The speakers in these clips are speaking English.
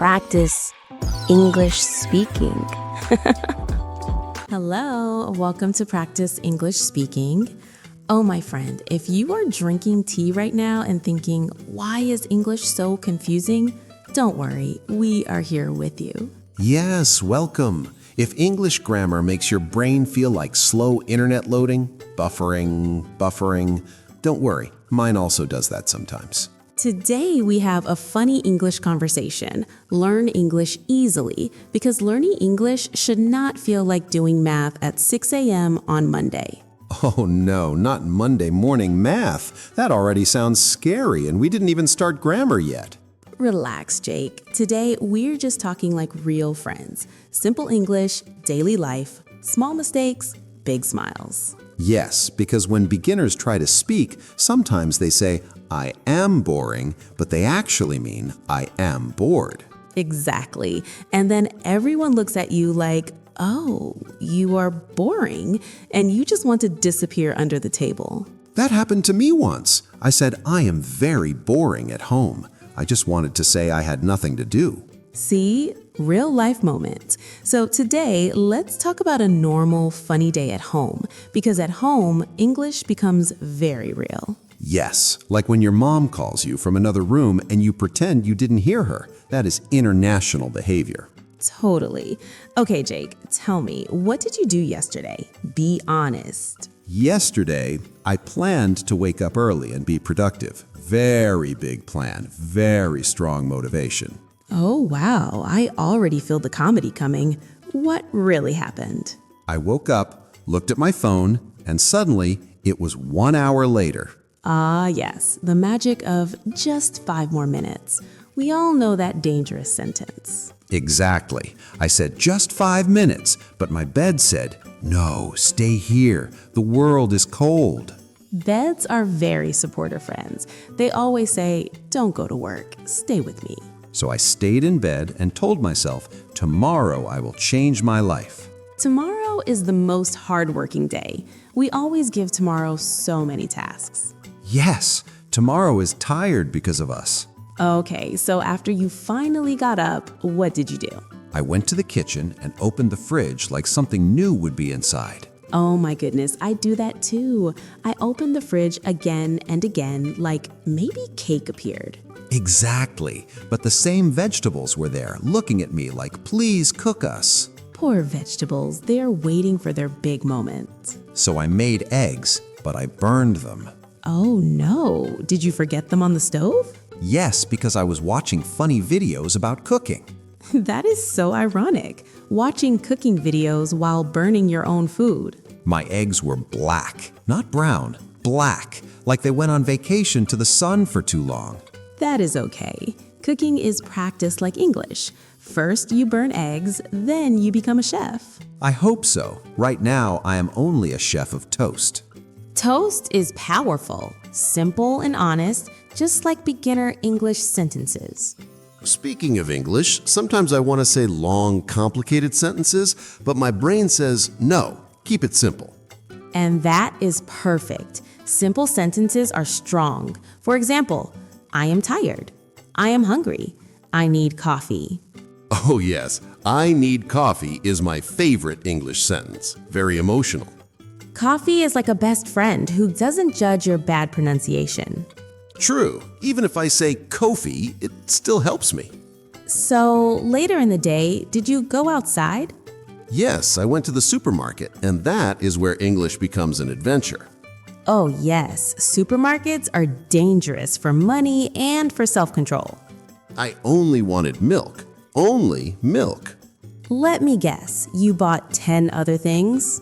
practice English speaking. Hello, welcome to Practice English Speaking. Oh, my friend, if you are drinking tea right now and thinking, why is English so confusing? Don't worry, we are here with you. Yes, welcome. If English grammar makes your brain feel like slow internet loading, buffering, don't worry, mine also does that sometimes. Today, we have a funny English conversation. Learn English easily, because learning English should not feel like doing math at 6 a.m. on Monday. Oh no, not Monday morning math. That already sounds scary, and we didn't even start grammar yet. Relax, Jake. Today, we're just talking like real friends. Simple English, daily life, small mistakes, big smiles. Yes, because when beginners try to speak, sometimes they say, I am boring, but they actually mean, I am bored. Exactly. And then everyone looks at you like, oh, you are boring, and you just want to disappear under the table. That happened to me once. I said, I am very boring at home. I just wanted to say I had nothing to do. See? Real life moment. So today, let's talk about a normal, funny day at home, because at home, English becomes very real. Yes, like when your mom calls you from another room and you pretend you didn't hear her. That is international behavior. Totally. Okay, Jake, tell me, what did you do yesterday? Be honest. Yesterday, I planned to wake up early and be productive. Very big plan, very strong motivation. Oh, wow. I already feel the comedy coming. What really happened? I woke up, looked at my phone, and suddenly it was 1 hour later. Ah, yes, the magic of just 5 more minutes. We all know that dangerous sentence. Exactly. I said just 5 minutes, but my bed said, no, stay here. The world is cold. Beds are very supportive friends. They always say, don't go to work, stay with me. So I stayed in bed and told myself, tomorrow I will change my life. Tomorrow is the most hardworking day. We always give tomorrow so many tasks. Yes, tomorrow is tired because of us. Okay, so after you finally got up, what did you do? I went to the kitchen and opened the fridge like something new would be inside. Oh my goodness, I do that too. I open the fridge again and again, like maybe cake appeared. Exactly, but the same vegetables were there, looking at me like, please cook us. Poor vegetables, they're waiting for their big moment. So I made eggs, but I burned them. Oh no, did you forget them on the stove? Yes, because I was watching funny videos about cooking. That is so ironic, watching cooking videos while burning your own food. My eggs were black, not brown, black, like they went on vacation to the sun for too long. That is okay. Cooking is practiced like English. First you burn eggs, then you become a chef. I hope so. Right now, I am only a chef of toast. Toast is powerful, simple and honest, just like beginner English sentences. Speaking of English, sometimes I want to say long, complicated sentences, but my brain says, no, keep it simple. And that is perfect. Simple sentences are strong. For example, I am tired. I am hungry. I need coffee. Oh yes, I need coffee is my favorite English sentence. Very emotional. Coffee is like a best friend who doesn't judge your bad pronunciation. True, even if I say Kofi, it still helps me. So later in the day, did you go outside? Yes, I went to the supermarket, and that is where English becomes an adventure. Oh yes, supermarkets are dangerous for money and for self-control. I only wanted milk. Only milk. Let me guess, you bought 10 other things?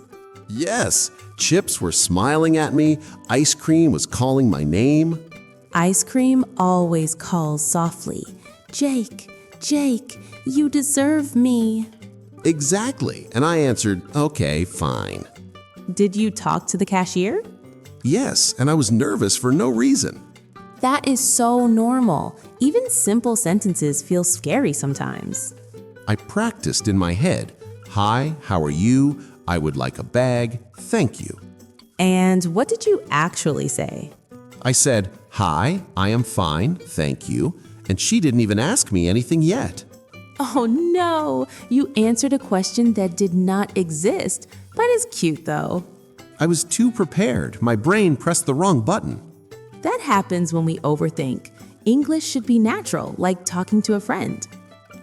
Yes, chips were smiling at me. Ice cream was calling my name. Ice cream always calls softly. Jake, Jake, you deserve me. Exactly, and I answered, okay, fine. Did you talk to the cashier? Yes, and I was nervous for no reason. That is so normal. Even simple sentences feel scary sometimes. I practiced in my head. Hi, how are you? I would like a bag. Thank you. And what did you actually say? I said, hi, I am fine, thank you. And she didn't even ask me anything yet. Oh no, you answered a question that did not exist, but is cute though. I was too prepared. My brain pressed the wrong button. That happens when we overthink. English should be natural, like talking to a friend.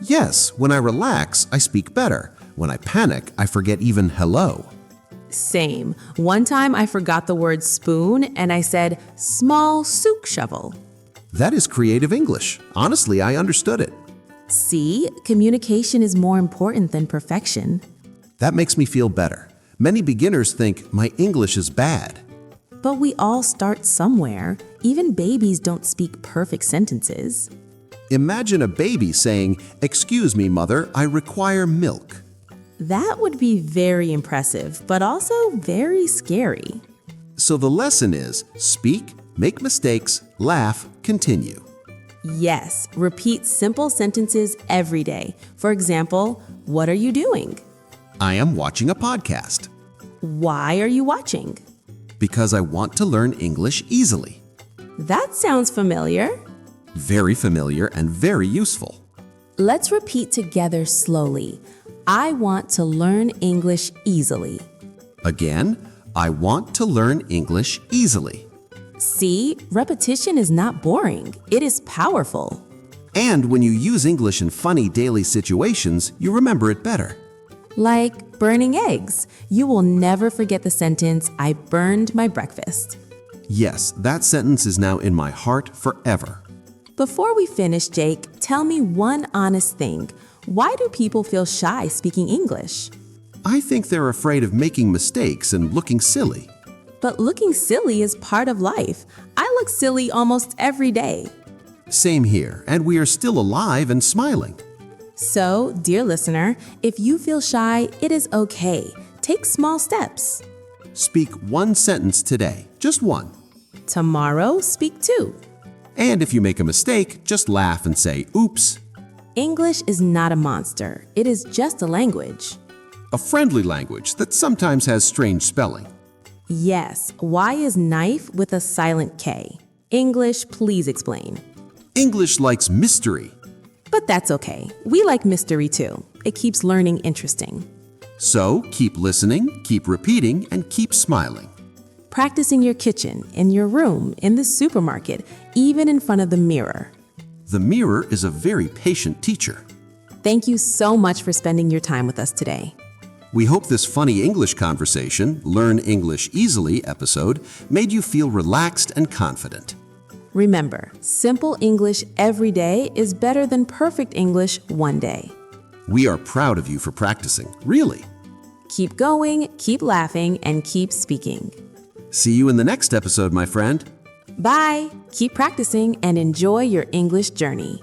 Yes, when I relax, I speak better. When I panic, I forget even hello. Same. One time I forgot the word spoon and I said small soup shovel. That is creative English. Honestly, I understood it. See, communication is more important than perfection. That makes me feel better. Many beginners think my English is bad. But we all start somewhere. Even babies don't speak perfect sentences. Imagine a baby saying, "Excuse me, mother, I require milk." That would be very impressive, but also very scary. So the lesson is speak, make mistakes, laugh, continue. Yes, repeat simple sentences every day. For example, what are you doing? I am watching a podcast Why are you watching? because I want to learn English easily. That sounds familiar. Very familiar and very useful. Let's repeat together slowly. I want to learn English easily. Again, I want to learn English easily. See, repetition is not boring. It is powerful. And when you use English in funny daily situations, you remember it better. Like burning eggs. You will never forget the sentence, I burned my breakfast. Yes, that sentence is now in my heart forever. Before we finish, Jake, tell me one honest thing. Why do people feel shy speaking English? I think they're afraid of making mistakes and looking silly. But looking silly is part of life. I look silly almost every day. Same here, and we are still alive and smiling. So, dear listener, if you feel shy, it is okay. Take small steps. Speak one sentence today, just one. Tomorrow, speak two. And if you make a mistake, just laugh and say, "Oops." English is not a monster. It is just a language. A friendly language that sometimes has strange spelling. Yes, why is knife with a silent K? English, please explain. English likes mystery. But that's okay. We like mystery too. It keeps learning interesting. So keep listening, keep repeating, and keep smiling. Practice in your kitchen, in your room, in the supermarket, even in front of the mirror. The mirror is a very patient teacher. Thank you so much for spending your time with us today. We hope this funny English conversation, Learn English Easily episode, made you feel relaxed and confident. Remember, simple English every day is better than perfect English one day. We are proud of you for practicing, really. Keep going, keep laughing, and keep speaking. See you in the next episode, my friend. Bye! Keep practicing and enjoy your English journey.